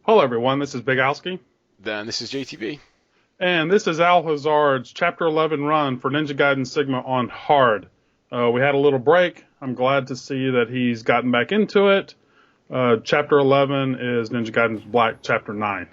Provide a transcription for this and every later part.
Hello everyone, this is Big Alski, Then this is JTB. and this is Al Hazard's Chapter 11 run for Ninja Gaiden Sigma on hard. We had a little break. I'm glad to see that he's gotten back into it. Chapter 11 is Ninja Gaiden's Black Chapter 9.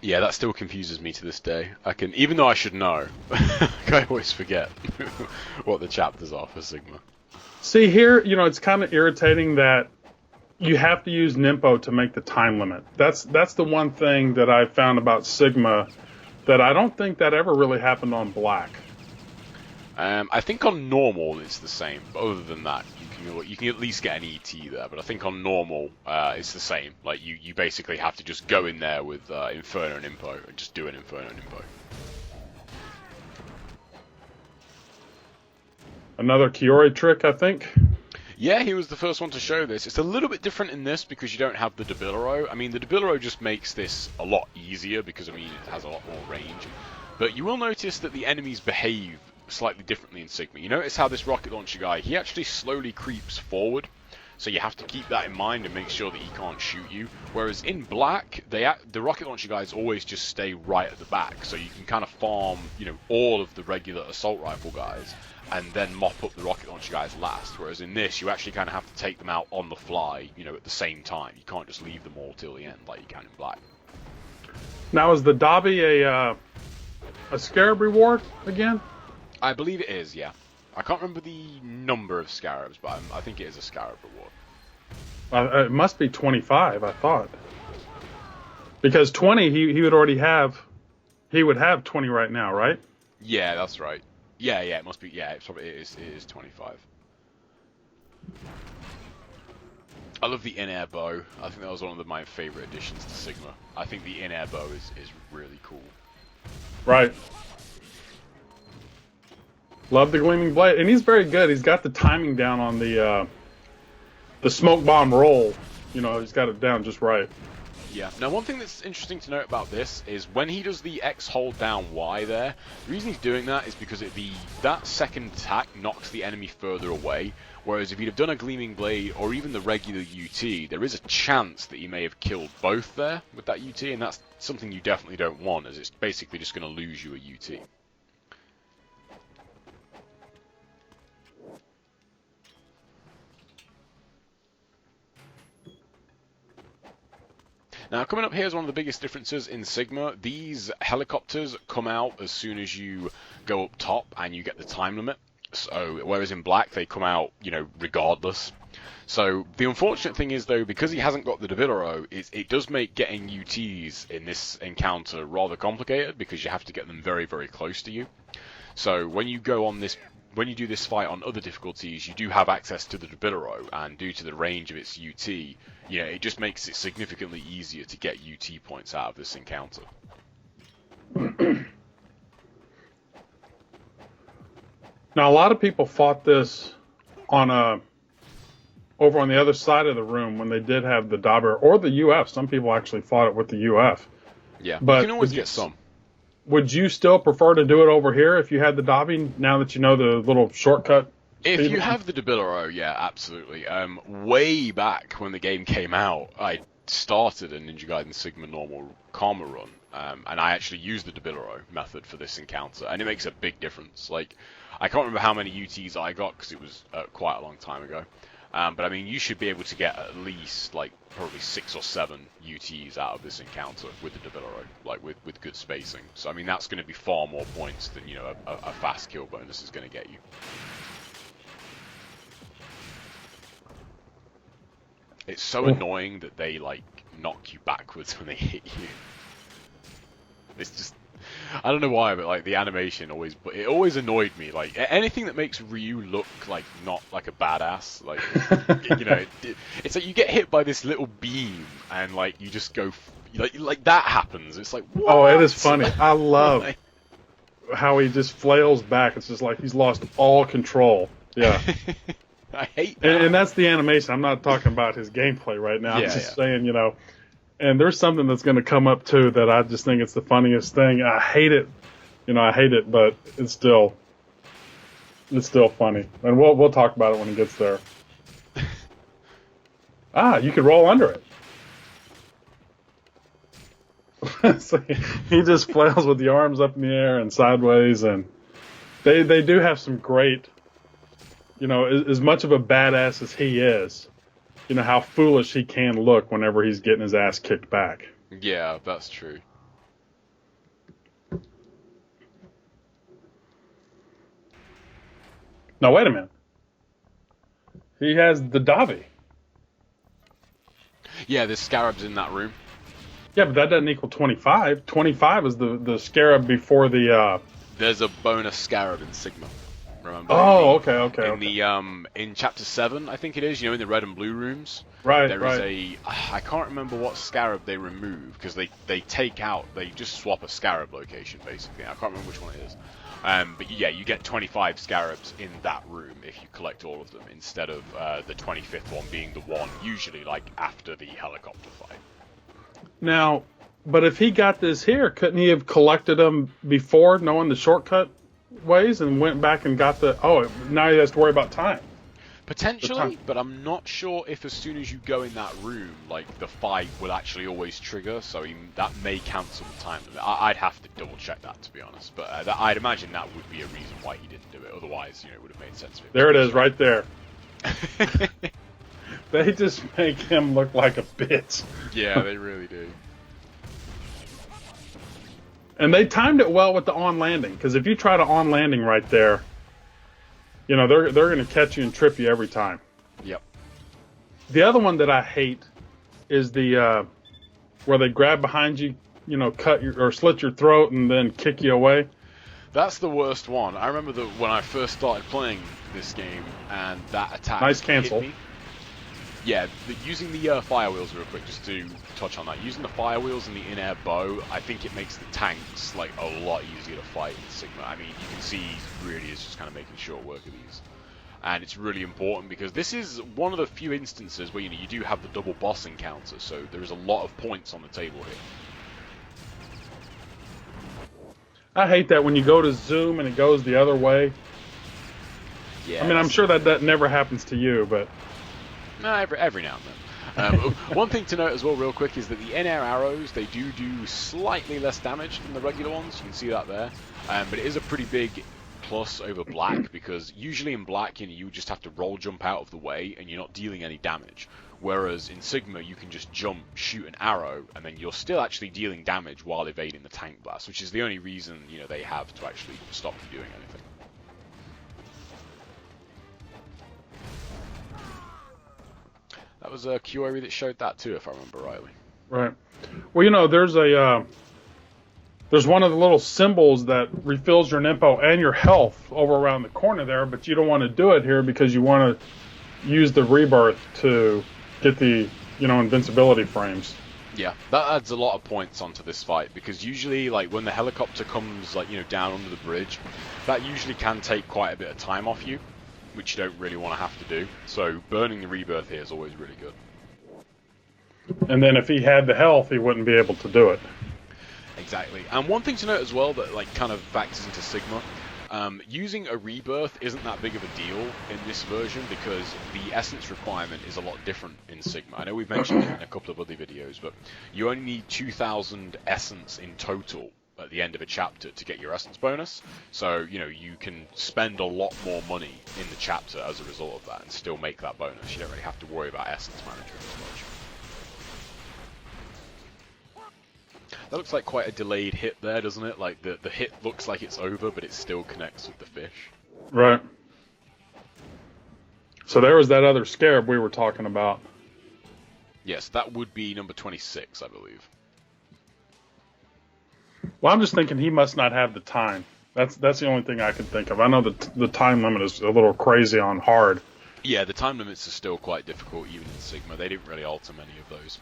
Yeah, that still confuses me to this day. Even though I should know, I always forget what the chapters are for Sigma. See here, it's kind of irritating that you have to use ninpo to make the time limit. That's the one thing that I found about Sigma that I don't think that ever really happened on Black. I think on normal it's the same, but other than that, you can at least get an ET there. But I think on normal it's the same. Like you basically have to just go in there with Inferno and Impo and just do an Inferno and Impo. Another Kiori trick, I think. Yeah, he was the first one to show this. It's a little bit different in this because you don't have the Dabilero. I mean, the Dabilero just makes this a lot easier because, it has a lot more range. But you will notice that the enemies behave slightly differently in Sigma. You notice how this rocket launcher guy, he actually slowly creeps forward. So you have to keep that in mind and make sure that he can't shoot you. Whereas in Black, the rocket launcher guys always just stay right at the back. So you can kind of farm, all of the regular assault rifle guys and then mop up the rocket launcher guys last. Whereas in this, you actually kind of have to take them out on the fly, at the same time. You can't just leave them all till the end like you can in Black. Now, is the Dabi a scarab reward again? I believe it is, yeah. I can't remember the number of scarabs, but I think it is a scarab reward. It must be 25, I thought. Because 20, he would already have. He would have 20 right now, right? Yeah, that's right. Yeah, it must be. Yeah, it is 25. I love the in-air bow. I think that was one of my favorite additions to Sigma. I think the in-air bow is really cool. Right. Love the gleaming blade, and he's very good. He's got the timing down on the smoke bomb roll. He's got it down just right. Yeah. Now, one thing that's interesting to note about this is when he does the X hold down Y there, the reason he's doing that is because that second attack knocks the enemy further away, whereas if he'd have done a Gleaming Blade or even the regular UT, there is a chance that he may have killed both there with that UT, and that's something you definitely don't want, as it's basically just going to lose you a UT. Now, coming up here is one of the biggest differences in Sigma. These helicopters come out as soon as you go up top and you get the time limit. So, whereas in Black, they come out, regardless. So, the unfortunate thing is, though, because he hasn't got the Dabilero, it does make getting UTs in this encounter rather complicated because you have to get them very, very close to you. So, when you do this fight on other difficulties, you do have access to the Dabilero, and due to the range of its UT, it just makes it significantly easier to get UT points out of this encounter. Now, a lot of people fought this over on the other side of the room when they did have the Dabi or the UF. Some people actually fought it with the UF. Yeah, but you can always get some. Would you still prefer to do it over here if you had the Dabi, now that you know the little shortcut? If you have the Dabilero, yeah, absolutely. Way back when the game came out, I started a Ninja Gaiden Sigma normal Karma run, and I actually used the Dabilero method for this encounter, and it makes a big difference. Like, I can't remember how many UTs I got because it was quite a long time ago. But I mean, you should be able to get at least probably 6 or 7 UTs out of this encounter with the Dabilero, with good spacing. So I mean, that's going to be far more points than a fast kill bonus is going to get you. It's so annoying that they knock you backwards when they hit you. It's just, I don't know why, but the animation always annoyed me. Anything that makes Ryu look not like a badass, it's like you get hit by this little beam and you just go that happens. It's like, what? Oh, it is funny. I love how he just flails back. It's just like he's lost all control. Yeah. I hate that. And that's the animation. I'm not talking about his gameplay right now. I'm just saying, and there's something that's going to come up too that I just think it's the funniest thing. I hate it. I hate it, but it's still funny. And we'll talk about it when it gets there. You could roll under it. So he just flails with the arms up in the air and sideways, and they do have some great, as much of a badass as he is, how foolish he can look whenever he's getting his ass kicked back. Yeah, that's true. Now, wait a minute. He has the Dabi. Yeah, there's scarabs in that room. Yeah, but that doesn't equal 25. 25 is the scarab before the... There's a bonus scarab in Sigma. Remember? Oh, okay. In Chapter 7, I think it is, in the red and blue rooms. Right, There is I can't remember what scarab they remove, because they just swap a scarab location, basically. I can't remember which one it is. But yeah, you get 25 scarabs in that room if you collect all of them, instead of the 25th one being the one, usually, after the helicopter fight. Now, but if he got this here, couldn't he have collected them before, knowing the shortcut ways, and went back and got now he has to worry about time. Potentially, but I'm not sure if as soon as you go in that room, the fight will actually always trigger, so that may cancel the time limit. I'd have to double check that, to be honest, but I'd imagine that would be a reason why he didn't do it, otherwise, it would have made sense for him. There it is, right there. They just make him look like a bitch. Yeah, they really do. And they timed it well with the on-landing, because if you try to on-landing right there, they're going to catch you and trip you every time. Yep. The other one that I hate is the where they grab behind you, cut or slit your throat and then kick you away. That's the worst one. I remember that when I first started playing this game, and that attack nice cancel. hit me. Yeah, using the fire wheels real quick, just to touch on that. Using the fire wheels and the in-air bow, I think it makes the tanks a lot easier to fight in Sigma. I mean, you can see he really is just kind of making short work of these. And it's really important because this is one of the few instances where you do have the double boss encounter, so there is a lot of points on the table here. I hate that when you go to zoom and it goes the other way. Yeah. I mean, I'm sure that never happens to you, but... No, every now and then. One thing to note as well real quick is that the in-air arrows, they do slightly less damage than the regular ones. You can see that there. But it is a pretty big plus over black, because usually in black, you just have to roll jump out of the way and you're not dealing any damage. Whereas in Sigma, you can just jump, shoot an arrow, and then you're still actually dealing damage while evading the tank blast, which is the only reason, they have to actually stop you doing anything. That was a QRE that showed that too, if I remember rightly. Right. Well, there's there's one of the little symbols that refills your ninpo and your health over around the corner there, but you don't want to do it here because you want to use the rebirth to get the, invincibility frames. Yeah, that adds a lot of points onto this fight, because usually, when the helicopter comes, down under the bridge, that usually can take quite a bit of time off you, which you don't really want to have to do. So burning the rebirth here is always really good. And then if he had the health, he wouldn't be able to do it. Exactly. And one thing to note as well that kind of factors into Sigma, using a rebirth isn't that big of a deal in this version, because the essence requirement is a lot different in Sigma. I know we've mentioned it in a couple of other videos, but you only need 2,000 essence in total at the end of a chapter to get your essence bonus. So, you can spend a lot more money in the chapter as a result of that and still make that bonus. You don't really have to worry about essence management as much. That looks like quite a delayed hit there, doesn't it? The hit looks like it's over, but it still connects with the fish. Right. So there was that other scarab we were talking about. Yes, that would be number 26, I believe. Well, I'm just thinking he must not have the time. That's the only thing I can think of. I know that the time limit is a little crazy on hard. Yeah, the time limits are still quite difficult even in Sigma. They didn't really alter many of those.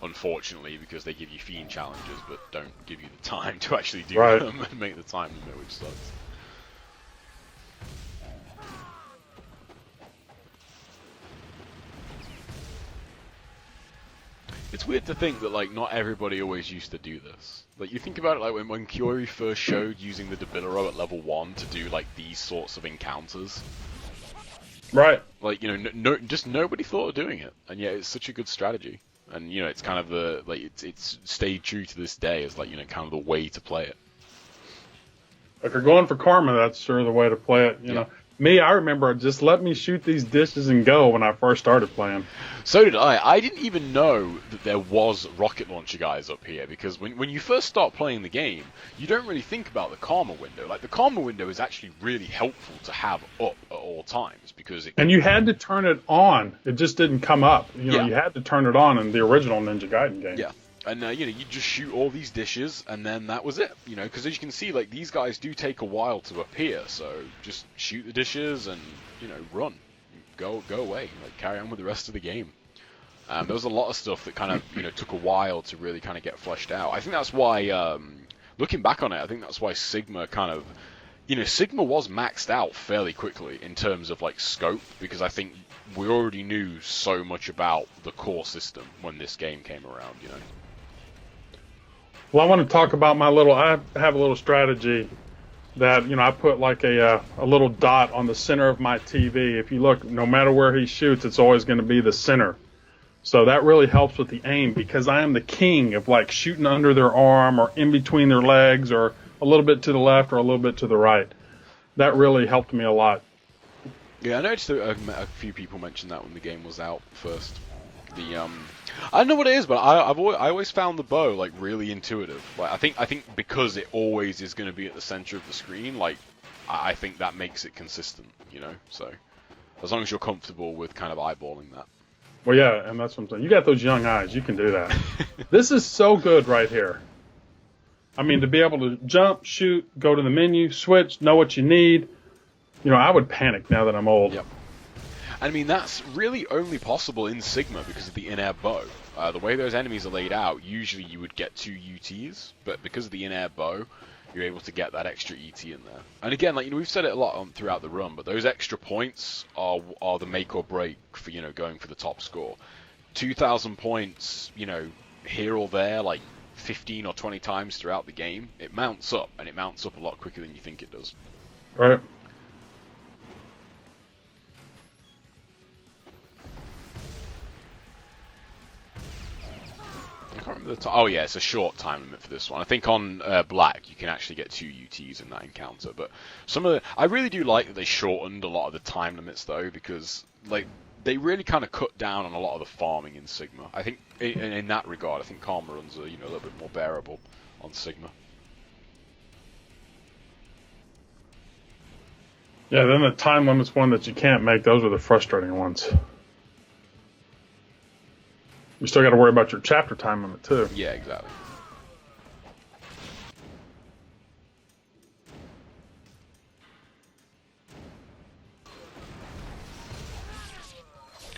Unfortunately, because they give you fiend challenges, but don't give you the time to actually do them and make the time limit, which sucks. It's weird to think that, not everybody always used to do this. You think about it, when Kiori first showed using the Dabilero at level 1 to do, these sorts of encounters. Right. Just nobody thought of doing it, and yet it's such a good strategy. And it's kind of it's stayed true to this day as kind of the way to play it. If you're going for karma, that's sure the way to play it. You know, me, I remember just let me shoot these dishes and go when I first started playing. So did I. I didn't even know that there was rocket launcher guys up here, because when you first start playing the game, you don't really think about the karma window. Like, the karma window is actually really helpful to have up at all times, because and you had to turn it on. It just didn't come up. You had to turn it on in the original Ninja Gaiden game. Yeah. And, you just shoot all these dishes, and then that was it. Because as you can see, these guys do take a while to appear, so just shoot the dishes and, run. Go away. Carry on with the rest of the game. There was a lot of stuff that kind of, took a while to really kind of get fleshed out. I think that's why, looking back on it, I think that's why Sigma kind of, Sigma was maxed out fairly quickly in terms of, scope, because I think we already knew so much about the core system when this game came around, Well, I want to talk about I have a little strategy that, I put a little dot on the center of my TV. If you look, no matter where he shoots, it's always going to be the center. So that really helps with the aim, because I am the king of shooting under their arm or in between their legs or a little bit to the left or a little bit to the right. That really helped me a lot. Yeah, I noticed a few people mentioned that when the game was out first. I don't know what it is, but I always found the bow really intuitive. I think because it always is going to be at the center of the screen, I think that makes it consistent, So as long as you're comfortable with kind of eyeballing that. Well, yeah, and that's what I'm saying. You got those young eyes, you can do that. This is so good right here. I mean, to be able to jump, shoot, go to the menu, switch, know what you need. I would panic now that I'm old. Yep. I mean, that's really only possible in Sigma because of the in-air bow. The way those enemies are laid out, usually you would get 2 UTs, but because of the in-air bow, you're able to get that extra ET in there. And again, we've said it a lot throughout the run, but those extra points are the make or break for, going for the top score. 2,000 points, here or there, 15 or 20 times throughout the game, it mounts up, and it mounts up a lot quicker than you think it does. Right. Oh yeah, it's a short time limit for this one. I think on Black you can actually get 2 UTs in that encounter, but I really do like that they shortened a lot of the time limits though, because they really kind of cut down on a lot of the farming in Sigma. I think in that regard, I think Karma runs are a little bit more bearable on Sigma. Yeah, then the time limit's one that you can't make. Those are the frustrating ones. You still got to worry about your chapter time limit, too. Yeah, exactly.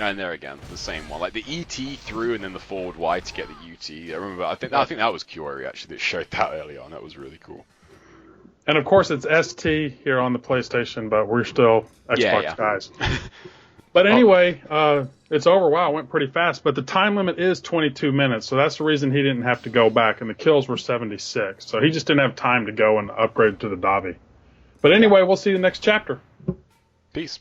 And there again, the same one. The ET through and then the forward Y to get the UT. I remember, I think that was Kiori, actually, that showed that early on. That was really cool. And, of course, it's ST here on the PlayStation, but we're still Xbox guys. But anyway, it's over. Wow, it went pretty fast. But the time limit is 22 minutes, so that's the reason he didn't have to go back. And the kills were 76. So he just didn't have time to go and upgrade to the Dabi. But anyway, we'll see you next chapter. Peace.